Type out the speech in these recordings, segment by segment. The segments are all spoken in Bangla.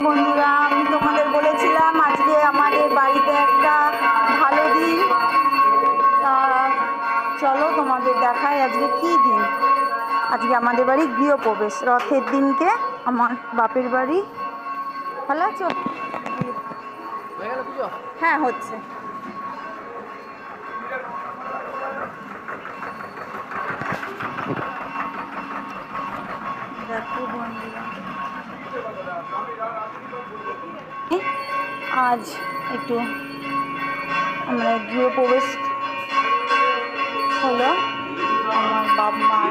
বন্ধুরা, আমি তোমাদের বলেছিলাম আজকে আমাদের বাড়িতে একটা ভালো দিন। চলো তোমাদের দেখাই আজকে কি দিন। আজকে আমাদের বাড়ি গৃহপ্রবেশ, রথের দিনকে আমার বাপের বাড়ি। ভালো আছো? হ্যাঁ, হচ্ছে। দেখো বন্ধুরা, আজ একটু আমরা গৃহপ্রবেশ হলো আমার বাবা মা।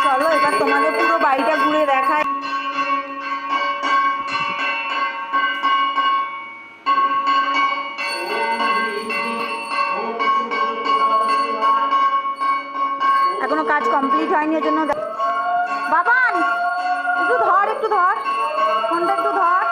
চলো এবার তোমাদের পুরো বাড়িটা ঘুরে দেখায়। এখনো কাজ কমপ্লিট হয়নি, এর জন্য বাবান একটু ধর ফোনটা একটু ধর।